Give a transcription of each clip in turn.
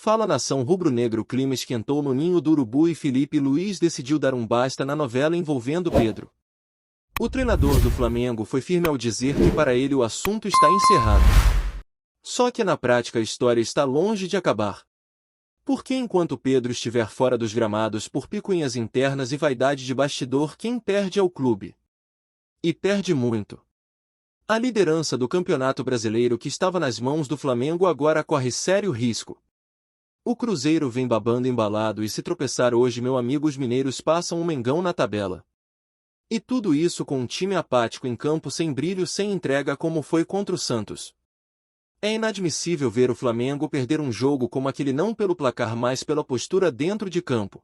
Fala nação rubro-negro. O clima esquentou no ninho do urubu e Felipe Luiz decidiu dar um basta na novela envolvendo Pedro. O treinador do Flamengo foi firme ao dizer que para ele o assunto está encerrado. Só que na prática a história está longe de acabar. Porque enquanto Pedro estiver fora dos gramados por picuinhas internas e vaidade de bastidor, quem perde é o clube. E perde muito. A liderança do Campeonato Brasileiro que estava nas mãos do Flamengo agora corre sério risco. O Cruzeiro vem babando embalado e se tropeçar hoje, meu amigo, os mineiros passam um Mengão na tabela. E tudo isso com um time apático em campo, sem brilho, sem entrega, como foi contra o Santos. É inadmissível ver o Flamengo perder um jogo como aquele, não pelo placar, mas pela postura dentro de campo.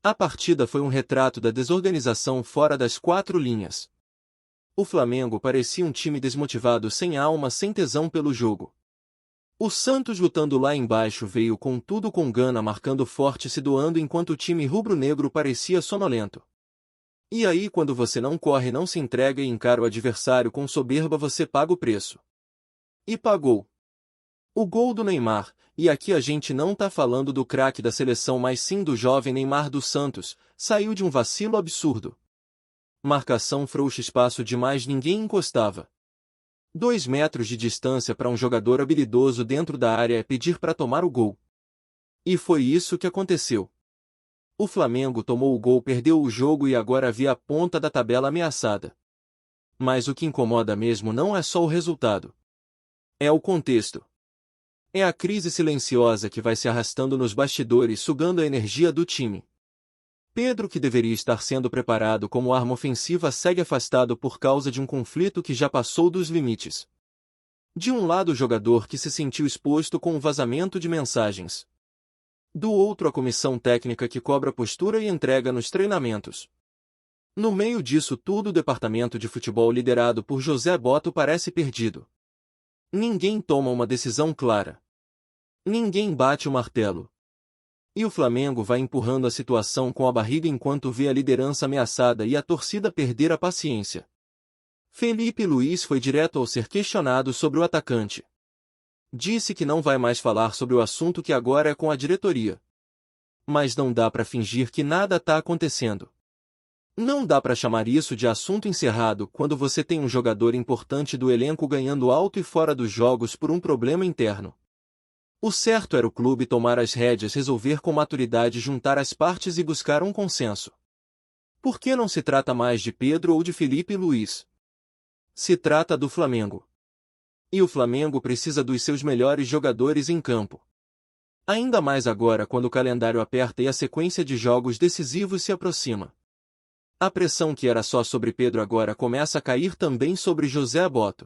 A partida foi um retrato da desorganização fora das quatro linhas. O Flamengo parecia um time desmotivado, sem alma, sem tesão pelo jogo. O Santos, lutando lá embaixo, veio com tudo, com gana, marcando forte, se doando, enquanto o time rubro-negro parecia sonolento. E aí, quando você não corre, não se entrega e encara o adversário com soberba, você paga o preço. E pagou. O gol do Neymar, e aqui a gente não tá falando do craque da seleção, mas sim do jovem Neymar do Santos, saiu de um vacilo absurdo. Marcação frouxa, espaço demais, ninguém encostava. 2 metros de distância para um jogador habilidoso dentro da área é pedir para tomar o gol. E foi isso que aconteceu. O Flamengo tomou o gol, perdeu o jogo e agora havia a ponta da tabela ameaçada. Mas o que incomoda mesmo não é só o resultado. É o contexto. É a crise silenciosa que vai se arrastando nos bastidores, sugando a energia do time. Pedro, que deveria estar sendo preparado como arma ofensiva, segue afastado por causa de um conflito que já passou dos limites. De um lado, o jogador que se sentiu exposto com o vazamento de mensagens. Do outro, a comissão técnica que cobra postura e entrega nos treinamentos. No meio disso tudo, o departamento de futebol liderado por José Botto parece perdido. Ninguém toma uma decisão clara. Ninguém bate o martelo. E o Flamengo vai empurrando a situação com a barriga enquanto vê a liderança ameaçada e a torcida perder a paciência. Felipe Luiz foi direto ao ser questionado sobre o atacante. Disse que não vai mais falar sobre o assunto, que agora é com a diretoria. Mas não dá para fingir que nada está acontecendo. Não dá para chamar isso de assunto encerrado quando você tem um jogador importante do elenco ganhando alto e fora dos jogos por um problema interno. O certo era o clube tomar as rédeas, resolver com maturidade, juntar as partes e buscar um consenso. Por que não se trata mais de Pedro ou de Felipe Luiz? Se trata do Flamengo. E o Flamengo precisa dos seus melhores jogadores em campo. Ainda mais agora, quando o calendário aperta e a sequência de jogos decisivos se aproxima. A pressão que era só sobre Pedro agora começa a cair também sobre José Botto.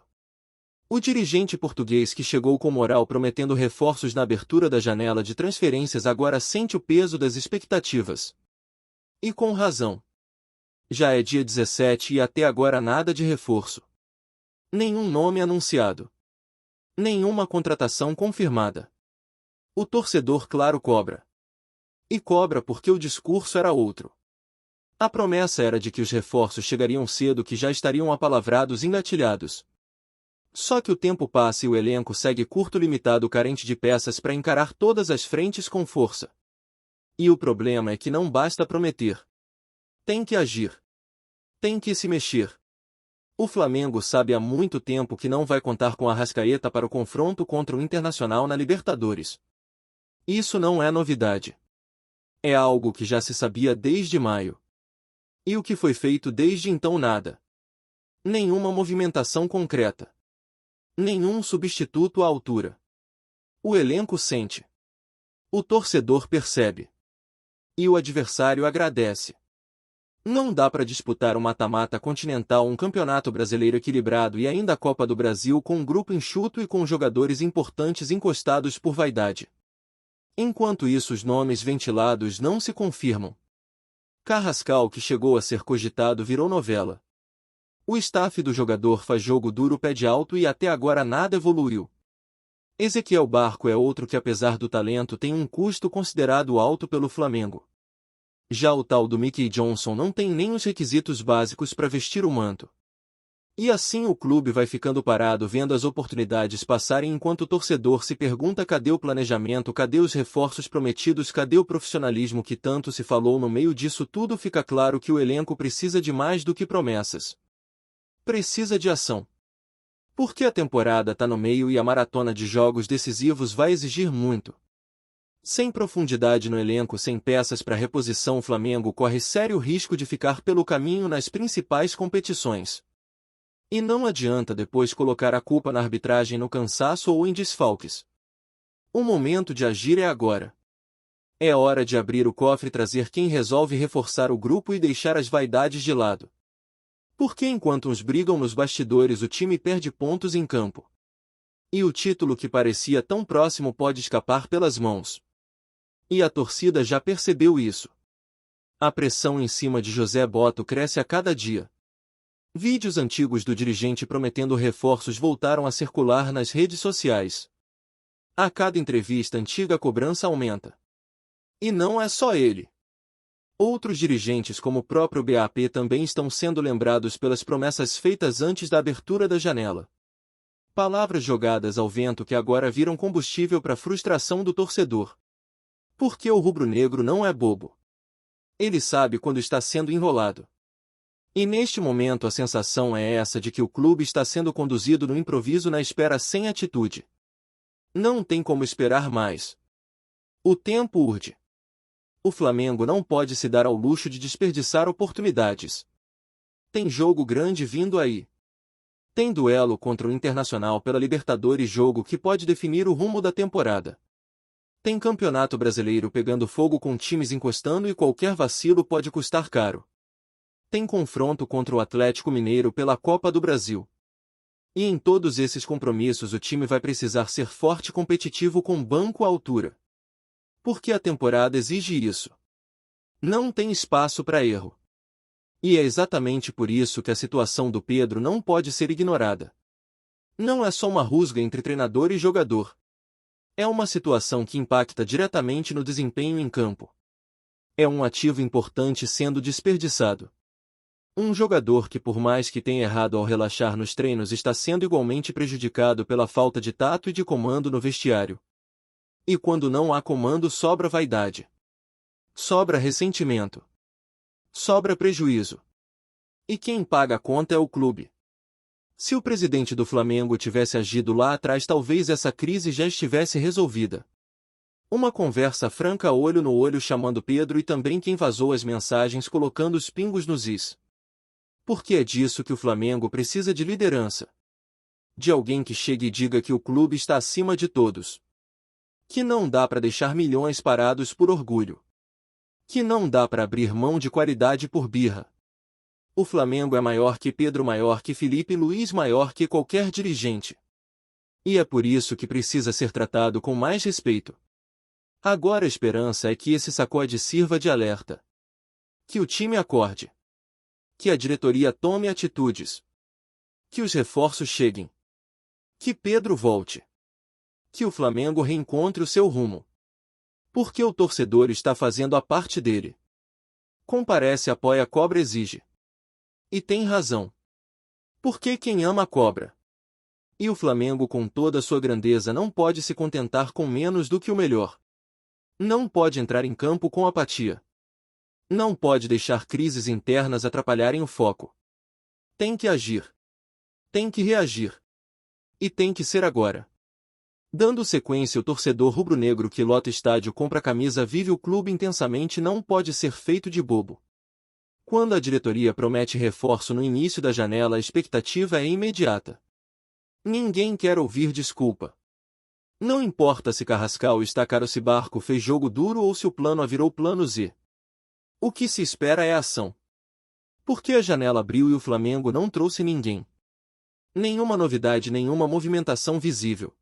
O dirigente português, que chegou com moral prometendo reforços na abertura da janela de transferências, agora sente o peso das expectativas. E com razão. Já é dia 17 e até agora nada de reforço. Nenhum nome anunciado. Nenhuma contratação confirmada. O torcedor, claro, cobra. E cobra porque o discurso era outro. A promessa era de que os reforços chegariam cedo, que já estariam apalavrados e engatilhados. Só que o tempo passa e o elenco segue curto, limitado, carente de peças para encarar todas as frentes com força. E o problema é que não basta prometer. Tem que agir. Tem que se mexer. O Flamengo sabe há muito tempo que não vai contar com Arrascaeta para o confronto contra o Internacional na Libertadores. Isso não é novidade. É algo que já se sabia desde maio. E o que foi feito desde então? Nada. Nenhuma movimentação concreta. Nenhum substituto à altura. O elenco sente. O torcedor percebe. E o adversário agradece. Não dá para disputar um mata-mata continental, um campeonato brasileiro equilibrado e ainda a Copa do Brasil com um grupo enxuto e com jogadores importantes encostados por vaidade. Enquanto isso, os nomes ventilados não se confirmam. Carrascal, que chegou a ser cogitado, virou novela. O staff do jogador faz jogo duro, pede alto e até agora nada evoluiu. Ezequiel Barco é outro que, apesar do talento, tem um custo considerado alto pelo Flamengo. Já o tal do Mickey Johnson não tem nem os requisitos básicos para vestir o manto. E assim o clube vai ficando parado vendo as oportunidades passarem enquanto o torcedor se pergunta cadê o planejamento, cadê os reforços prometidos, cadê o profissionalismo que tanto se falou. No meio disso tudo fica claro que o elenco precisa de mais do que promessas. Precisa de ação. Porque a temporada tá no meio e a maratona de jogos decisivos vai exigir muito. Sem profundidade no elenco, sem peças para reposição, o Flamengo corre sério risco de ficar pelo caminho nas principais competições. E não adianta depois colocar a culpa na arbitragem, no cansaço ou em desfalques. O momento de agir é agora. É hora de abrir o cofre e trazer quem resolve reforçar o grupo e deixar as vaidades de lado. Porque enquanto uns brigam nos bastidores, o time perde pontos em campo. E o título que parecia tão próximo pode escapar pelas mãos. E a torcida já percebeu isso. A pressão em cima de José Botto cresce a cada dia. Vídeos antigos do dirigente prometendo reforços voltaram a circular nas redes sociais. A cada entrevista antiga a cobrança aumenta. E não é só ele. Outros dirigentes como o próprio BAP também estão sendo lembrados pelas promessas feitas antes da abertura da janela. Palavras jogadas ao vento que agora viram combustível para a frustração do torcedor. Porque o rubro-negro não é bobo. Ele sabe quando está sendo enrolado. E neste momento a sensação é essa de que o clube está sendo conduzido no improviso, na espera, sem atitude. Não tem como esperar mais. O tempo urge. O Flamengo não pode se dar ao luxo de desperdiçar oportunidades. Tem jogo grande vindo aí. Tem duelo contra o Internacional pela Libertadores, jogo que pode definir o rumo da temporada. Tem Campeonato Brasileiro pegando fogo com times encostando e qualquer vacilo pode custar caro. Tem confronto contra o Atlético Mineiro pela Copa do Brasil. E em todos esses compromissos o time vai precisar ser forte e competitivo, com banco à altura. Porque a temporada exige isso. Não tem espaço para erro. E é exatamente por isso que a situação do Pedro não pode ser ignorada. Não é só uma rusga entre treinador e jogador. É uma situação que impacta diretamente no desempenho em campo. É um ativo importante sendo desperdiçado. Um jogador que, por mais que tenha errado ao relaxar nos treinos, está sendo igualmente prejudicado pela falta de tato e de comando no vestiário. E quando não há comando, sobra vaidade. Sobra ressentimento. Sobra prejuízo. E quem paga a conta é o clube. Se o presidente do Flamengo tivesse agido lá atrás, talvez essa crise já estivesse resolvida. Uma conversa franca, olho no olho, chamando Pedro e também quem vazou as mensagens, colocando os pingos nos is. Porque é disso que o Flamengo precisa, de liderança. De alguém que chegue e diga que o clube está acima de todos. Que não dá para deixar milhões parados por orgulho. Que não dá para abrir mão de qualidade por birra. O Flamengo é maior que Pedro, maior que Felipe Luiz, maior que qualquer dirigente. E é por isso que precisa ser tratado com mais respeito. Agora a esperança é que esse sacode sirva de alerta. Que o time acorde. Que a diretoria tome atitudes. Que os reforços cheguem. Que Pedro volte. Que o Flamengo reencontre o seu rumo. Porque o torcedor está fazendo a parte dele. Comparece, apoia, cobra, exige. E tem razão. Porque quem ama cobra. E o Flamengo, com toda a sua grandeza, não pode se contentar com menos do que o melhor. Não pode entrar em campo com apatia. Não pode deixar crises internas atrapalharem o foco. Tem que agir. Tem que reagir. E tem que ser agora. Dando sequência, o torcedor rubro-negro que lota estádio, compra camisa, vive o clube intensamente, não pode ser feito de bobo. Quando a diretoria promete reforço no início da janela, a expectativa é imediata. Ninguém quer ouvir desculpa. Não importa se Carrascal está caro, se Barco fez jogo duro ou se o plano A virou plano Z. O que se espera é ação. Porque a janela abriu e o Flamengo não trouxe ninguém. Nenhuma novidade, nenhuma movimentação visível.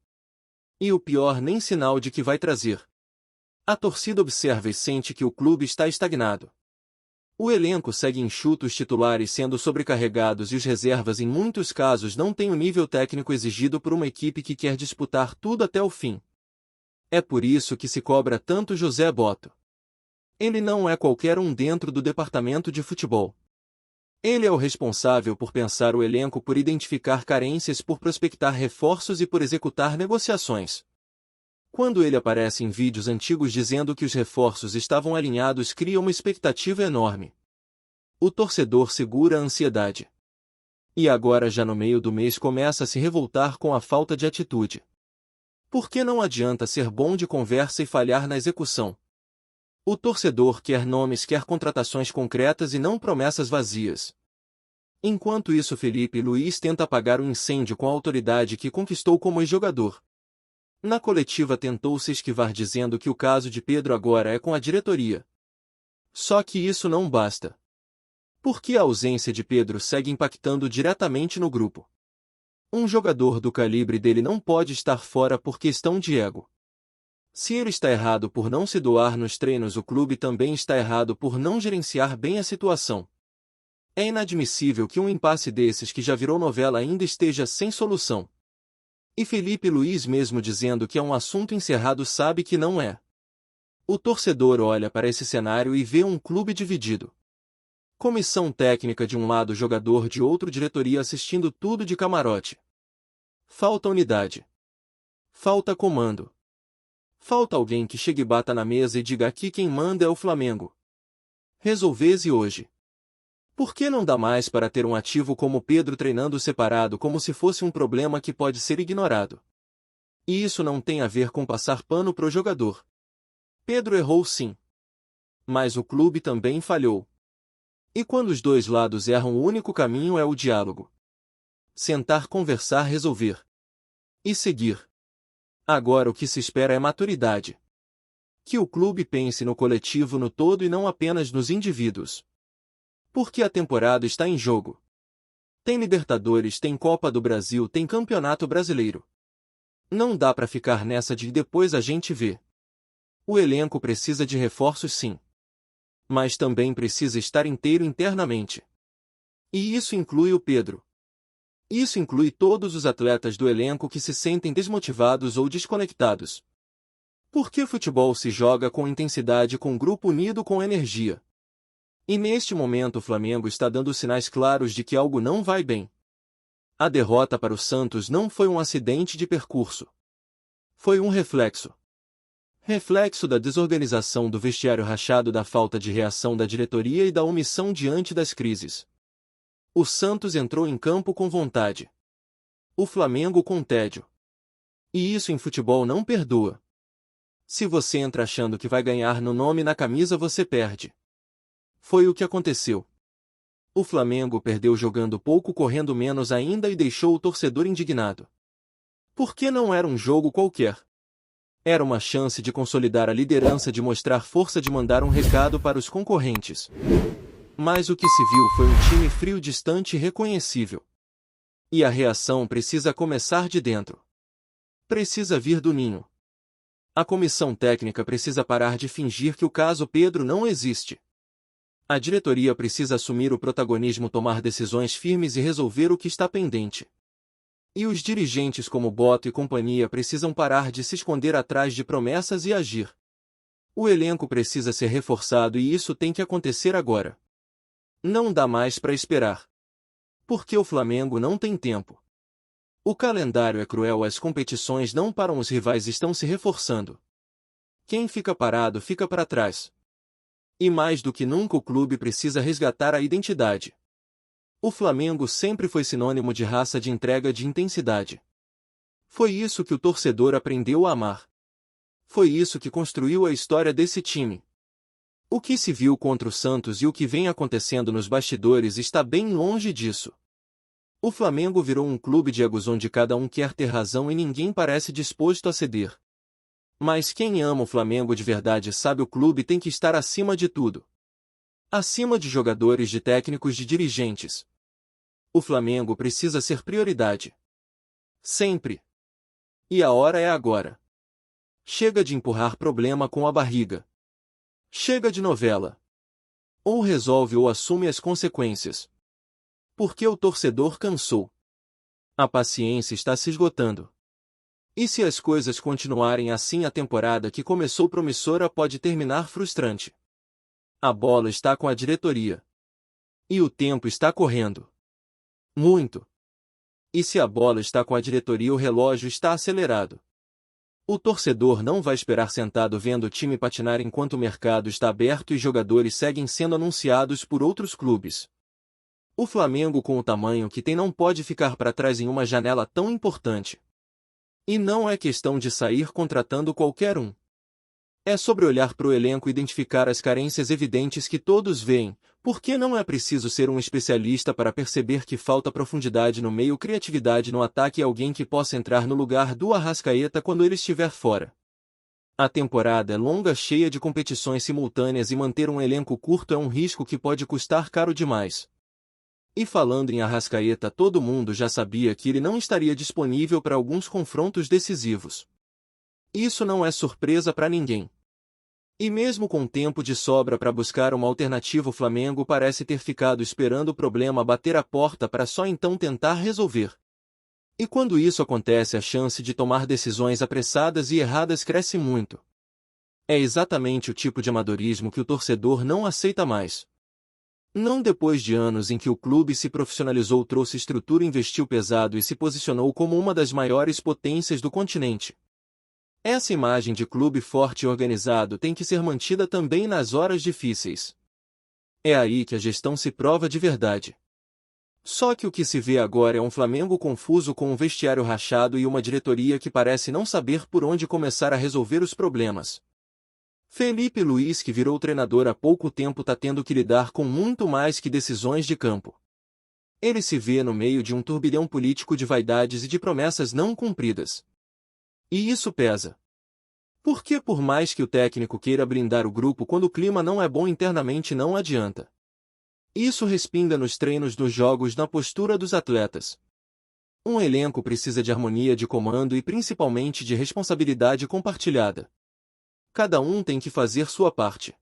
E o pior, nem sinal de que vai trazer. A torcida observa e sente que o clube está estagnado. O elenco segue enxuto, os titulares sendo sobrecarregados e os reservas em muitos casos não têm o nível técnico exigido por uma equipe que quer disputar tudo até o fim. É por isso que se cobra tanto José Botto. Ele não é qualquer um dentro do departamento de futebol. Ele é o responsável por pensar o elenco, por identificar carências, por prospectar reforços e por executar negociações. Quando ele aparece em vídeos antigos dizendo que os reforços estavam alinhados, cria uma expectativa enorme. O torcedor segura a ansiedade. E agora, já no meio do mês, começa a se revoltar com a falta de atitude. Porque não adianta ser bom de conversa e falhar na execução. O torcedor quer nomes, quer contratações concretas e não promessas vazias. Enquanto isso, Felipe Luís tenta apagar o incêndio com a autoridade que conquistou como ex-jogador. Na coletiva tentou se esquivar dizendo que o caso de Pedro agora é com a diretoria. Só que isso não basta. Porque a ausência de Pedro segue impactando diretamente no grupo. Um jogador do calibre dele não pode estar fora por questão de ego. Se ele está errado por não se doar nos treinos, o clube também está errado por não gerenciar bem a situação. É inadmissível que um impasse desses, que já virou novela, ainda esteja sem solução. E Felipe Luís, mesmo dizendo que é um assunto encerrado, sabe que não é. O torcedor olha para esse cenário e vê um clube dividido. Comissão técnica de um lado, jogador de outro, diretoria assistindo tudo de camarote. Falta unidade. Falta comando. Falta alguém que chegue e bata na mesa e diga: aqui quem manda é o Flamengo. Resolvese hoje. Por que não dá mais para ter um ativo como Pedro treinando separado, como se fosse um problema que pode ser ignorado? E isso não tem a ver com passar pano pro jogador. Pedro errou, sim. Mas o clube também falhou. E quando os dois lados erram, o único caminho é o diálogo. Sentar, conversar, resolver. E seguir. Agora o que se espera é maturidade. Que o clube pense no coletivo, no todo, e não apenas nos indivíduos. Porque a temporada está em jogo. Tem Libertadores, tem Copa do Brasil, tem Campeonato Brasileiro. Não dá para ficar nessa de depois a gente vê. O elenco precisa de reforços, sim. Mas também precisa estar inteiro internamente. E isso inclui o Pedro. Isso inclui todos os atletas do elenco que se sentem desmotivados ou desconectados. Porque futebol se joga com intensidade, com grupo unido, com energia. E neste momento o Flamengo está dando sinais claros de que algo não vai bem. A derrota para o Santos não foi um acidente de percurso. Foi um reflexo. Reflexo da desorganização do vestiário rachado, da falta de reação da diretoria e da omissão diante das crises. O Santos entrou em campo com vontade. O Flamengo com tédio. E isso em futebol não perdoa. Se você entra achando que vai ganhar no nome e na camisa, você perde. Foi o que aconteceu. O Flamengo perdeu jogando pouco, correndo menos ainda, e deixou o torcedor indignado. Porque não era um jogo qualquer. Era uma chance de consolidar a liderança, de mostrar força, de mandar um recado para os concorrentes. Mas o que se viu foi um time frio, distante e reconhecível. E a reação precisa começar de dentro. Precisa vir do ninho. A comissão técnica precisa parar de fingir que o caso Pedro não existe. A diretoria precisa assumir o protagonismo, tomar decisões firmes e resolver o que está pendente. E os dirigentes como Boto e companhia precisam parar de se esconder atrás de promessas e agir. O elenco precisa ser reforçado e isso tem que acontecer agora. Não dá mais para esperar. Porque o Flamengo não tem tempo. O calendário é cruel, as competições não param, os rivais estão se reforçando. Quem fica parado fica para trás. E mais do que nunca o clube precisa resgatar a identidade. O Flamengo sempre foi sinônimo de raça, de entrega, de intensidade. Foi isso que o torcedor aprendeu a amar. Foi isso que construiu a história desse time. O que se viu contra o Santos e o que vem acontecendo nos bastidores está bem longe disso. O Flamengo virou um clube de egos onde cada um quer ter razão e ninguém parece disposto a ceder. Mas quem ama o Flamengo de verdade sabe, o clube tem que estar acima de tudo. Acima de jogadores, de técnicos, de dirigentes. O Flamengo precisa ser prioridade. Sempre. E a hora é agora. Chega de empurrar problema com a barriga. Chega de novela. Ou resolve ou assume as consequências. Porque o torcedor cansou. A paciência está se esgotando. E se as coisas continuarem assim, a temporada que começou promissora pode terminar frustrante. A bola está com a diretoria. E o tempo está correndo. Muito. E se a bola está com a diretoria, o relógio está acelerado. O torcedor não vai esperar sentado vendo o time patinar enquanto o mercado está aberto e jogadores seguem sendo anunciados por outros clubes. O Flamengo, com o tamanho que tem, não pode ficar para trás em uma janela tão importante. E não é questão de sair contratando qualquer um. É sobre olhar para o elenco e identificar as carências evidentes que todos veem, porque não é preciso ser um especialista para perceber que falta profundidade no meio, criatividade no ataque e alguém que possa entrar no lugar do Arrascaeta quando ele estiver fora. A temporada é longa, cheia de competições simultâneas, e manter um elenco curto é um risco que pode custar caro demais. E falando em Arrascaeta, todo mundo já sabia que ele não estaria disponível para alguns confrontos decisivos. Isso não é surpresa para ninguém. E mesmo com tempo de sobra para buscar uma alternativa, o Flamengo parece ter ficado esperando o problema bater a porta para só então tentar resolver. E quando isso acontece, a chance de tomar decisões apressadas e erradas cresce muito. É exatamente o tipo de amadorismo que o torcedor não aceita mais. Não depois de anos em que o clube se profissionalizou, trouxe estrutura, investiu pesado e se posicionou como uma das maiores potências do continente. Essa imagem de clube forte e organizado tem que ser mantida também nas horas difíceis. É aí que a gestão se prova de verdade. Só que o que se vê agora é um Flamengo confuso, com um vestiário rachado e uma diretoria que parece não saber por onde começar a resolver os problemas. Felipe Luiz, que virou treinador há pouco tempo, está tendo que lidar com muito mais que decisões de campo. Ele se vê no meio de um turbilhão político de vaidades e de promessas não cumpridas. E isso pesa. Porque por mais que o técnico queira blindar o grupo, quando o clima não é bom internamente, não adianta. Isso respinga nos treinos, nos jogos, na postura dos atletas. Um elenco precisa de harmonia, de comando e principalmente de responsabilidade compartilhada. Cada um tem que fazer sua parte.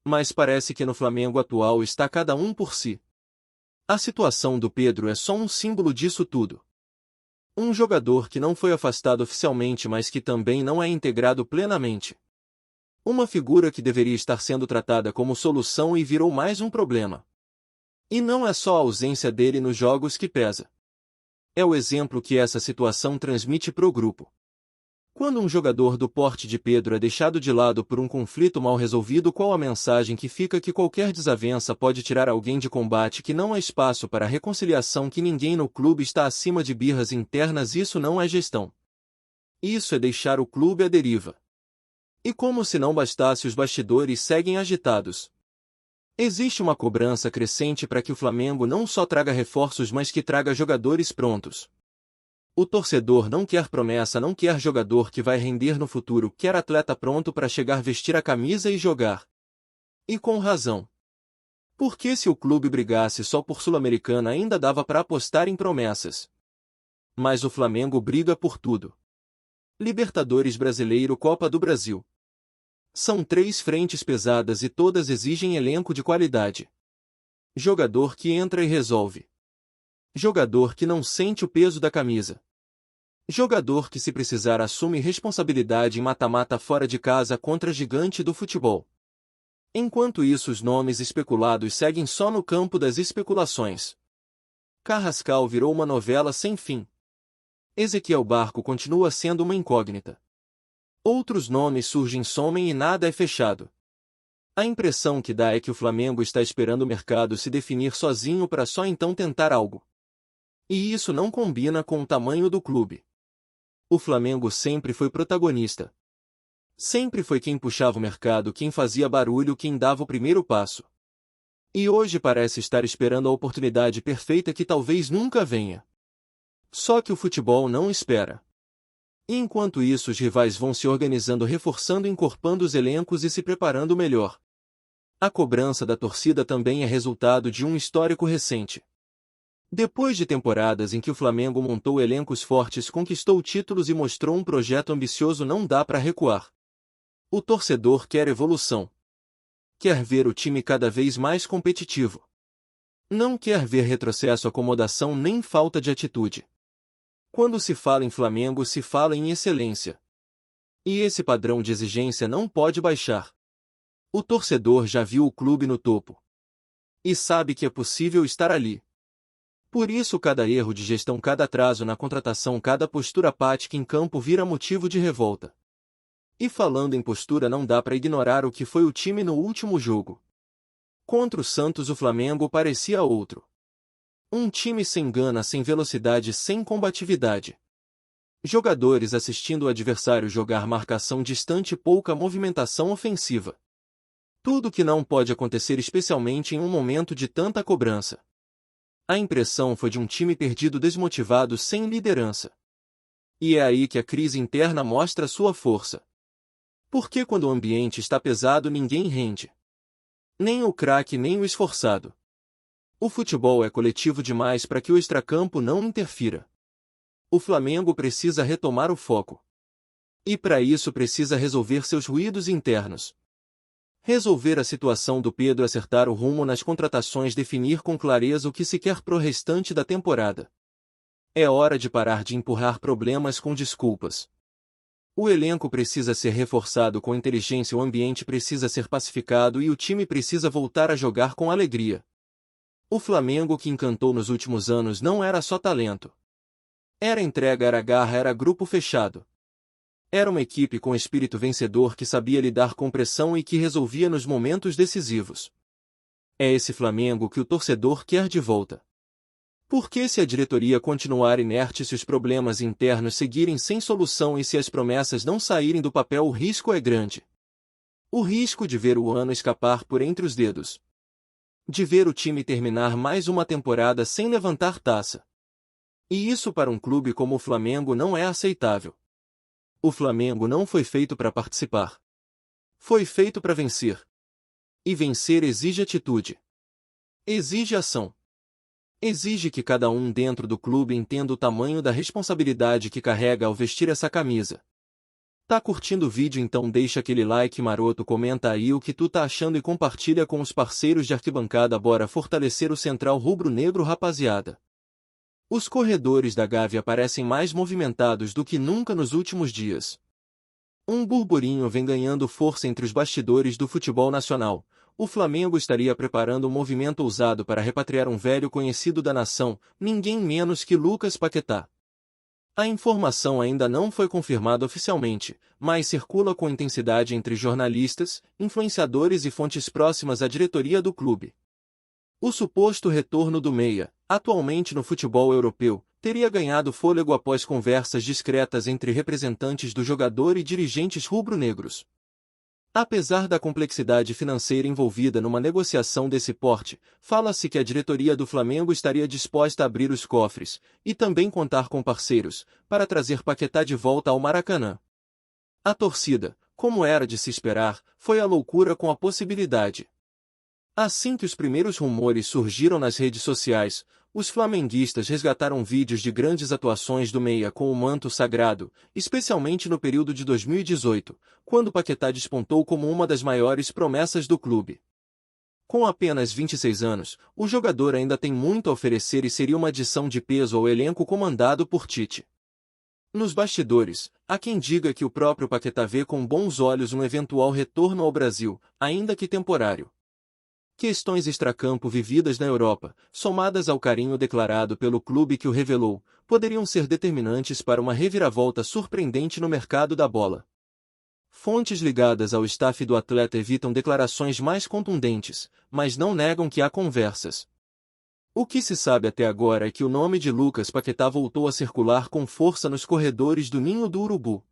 Mas parece que no Flamengo atual está cada um por si. A situação do Pedro é só um símbolo disso tudo. Um jogador que não foi afastado oficialmente, mas que também não é integrado plenamente. Uma figura que deveria estar sendo tratada como solução e virou mais um problema. E não é só a ausência dele nos jogos que pesa. É o exemplo que essa situação transmite para o grupo. Quando um jogador do porte de Pedro é deixado de lado por um conflito mal resolvido, qual a mensagem que fica? Que qualquer desavença pode tirar alguém de combate, que não há espaço para reconciliação, que ninguém no clube está acima de birras internas. Isso não é gestão. Isso é deixar o clube à deriva. E como se não bastasse, os bastidores seguem agitados. Existe uma cobrança crescente para que o Flamengo não só traga reforços, mas que traga jogadores prontos. O torcedor não quer promessa, não quer jogador que vai render no futuro, quer atleta pronto para chegar, vestir a camisa e jogar. E com razão. Porque se o clube brigasse só por Sul-Americana, ainda dava para apostar em promessas. Mas o Flamengo briga por tudo. Libertadores, Brasileiro, Copa do Brasil. São 3 frentes pesadas e todas exigem elenco de qualidade. Jogador que entra e resolve. Jogador que não sente o peso da camisa. Jogador que, se precisar, assume responsabilidade em mata-mata fora de casa contra gigante do futebol. Enquanto isso, os nomes especulados seguem só no campo das especulações. Carrascal virou uma novela sem fim. Ezequiel Barco continua sendo uma incógnita. Outros nomes surgem, somem e nada é fechado. A impressão que dá é que o Flamengo está esperando o mercado se definir sozinho para só então tentar algo. E isso não combina com o tamanho do clube. O Flamengo sempre foi protagonista. Sempre foi quem puxava o mercado, quem fazia barulho, quem dava o primeiro passo. E hoje parece estar esperando a oportunidade perfeita que talvez nunca venha. Só que o futebol não espera. E enquanto isso, os rivais vão se organizando, reforçando, encorpando os elencos e se preparando melhor. A cobrança da torcida também é resultado de um histórico recente. Depois de temporadas em que o Flamengo montou elencos fortes, conquistou títulos e mostrou um projeto ambicioso, não dá para recuar. O torcedor quer evolução. Quer ver o time cada vez mais competitivo. Não quer ver retrocesso, acomodação nem falta de atitude. Quando se fala em Flamengo, se fala em excelência. E esse padrão de exigência não pode baixar. O torcedor já viu o clube no topo. E sabe que é possível estar ali. Por isso cada erro de gestão, cada atraso na contratação, cada postura apática em campo vira motivo de revolta. E falando em postura, não dá para ignorar o que foi o time no último jogo. Contra o Santos, o Flamengo parecia outro. Um time sem gana, sem velocidade, sem combatividade. Jogadores assistindo o adversário jogar, marcação distante, pouca movimentação ofensiva. Tudo que não pode acontecer, especialmente em um momento de tanta cobrança. A impressão foi de um time perdido, desmotivado, sem liderança. E é aí que a crise interna mostra sua força. Porque quando o ambiente está pesado, ninguém rende. Nem o craque, nem o esforçado. O futebol é coletivo demais para que o extracampo não interfira. O Flamengo precisa retomar o foco. E para isso precisa resolver seus ruídos internos. Resolver a situação do Pedro, acertar o rumo nas contratações, definir com clareza o que se quer pro restante da temporada. É hora de parar de empurrar problemas com desculpas. O elenco precisa ser reforçado com inteligência, o ambiente precisa ser pacificado e o time precisa voltar a jogar com alegria. O Flamengo que encantou nos últimos anos não era só talento. Era entrega, era garra, era grupo fechado. Era uma equipe com espírito vencedor que sabia lidar com pressão e que resolvia nos momentos decisivos. É esse Flamengo que o torcedor quer de volta. Porque se a diretoria continuar inerte, se os problemas internos seguirem sem solução e se as promessas não saírem do papel, o risco é grande. O risco de ver o ano escapar por entre os dedos. De ver o time terminar mais uma temporada sem levantar taça. E isso para um clube como o Flamengo não é aceitável. O Flamengo não foi feito para participar. Foi feito para vencer. E vencer exige atitude. Exige ação. Exige que cada um dentro do clube entenda o tamanho da responsabilidade que carrega ao vestir essa camisa. Tá curtindo o vídeo? Então deixa aquele like maroto, comenta aí o que tu tá achando e compartilha com os parceiros de arquibancada. Bora fortalecer o Central Rubro-Negro, rapaziada. Os corredores da Gávea parecem mais movimentados do que nunca nos últimos dias. Um burburinho vem ganhando força entre os bastidores do futebol nacional. O Flamengo estaria preparando um movimento ousado para repatriar um velho conhecido da nação, ninguém menos que Lucas Paquetá. A informação ainda não foi confirmada oficialmente, mas circula com intensidade entre jornalistas, influenciadores e fontes próximas à diretoria do clube. O suposto retorno do meia, atualmente no futebol europeu, teria ganhado fôlego após conversas discretas entre representantes do jogador e dirigentes rubro-negros. Apesar da complexidade financeira envolvida numa negociação desse porte, fala-se que a diretoria do Flamengo estaria disposta a abrir os cofres, e também contar com parceiros, para trazer Paquetá de volta ao Maracanã. A torcida, como era de se esperar, foi à loucura com a possibilidade. Assim que os primeiros rumores surgiram nas redes sociais, os flamenguistas resgataram vídeos de grandes atuações do meia com o manto sagrado, especialmente no período de 2018, quando Paquetá despontou como uma das maiores promessas do clube. Com apenas 26 anos, o jogador ainda tem muito a oferecer e seria uma adição de peso ao elenco comandado por Tite. Nos bastidores, há quem diga que o próprio Paquetá vê com bons olhos um eventual retorno ao Brasil, ainda que temporário. Questões extracampo vividas na Europa, somadas ao carinho declarado pelo clube que o revelou, poderiam ser determinantes para uma reviravolta surpreendente no mercado da bola. Fontes ligadas ao staff do atleta evitam declarações mais contundentes, mas não negam que há conversas. O que se sabe até agora é que o nome de Lucas Paquetá voltou a circular com força nos corredores do Ninho do Urubu.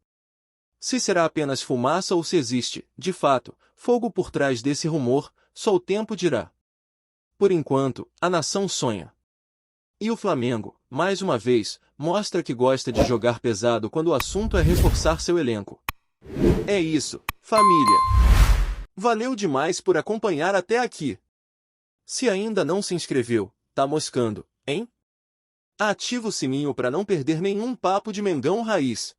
Se será apenas fumaça ou se existe, de fato, fogo por trás desse rumor, só o tempo dirá. Por enquanto, a nação sonha. E o Flamengo, mais uma vez, mostra que gosta de jogar pesado quando o assunto é reforçar seu elenco. É isso, família. Valeu demais por acompanhar até aqui. Se ainda não se inscreveu, tá moscando, hein? Ativa o sininho para não perder nenhum papo de Mengão Raiz.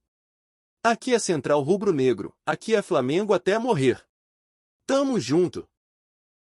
Aqui é Central Rubro-Negro, aqui é Flamengo até morrer. Tamo junto!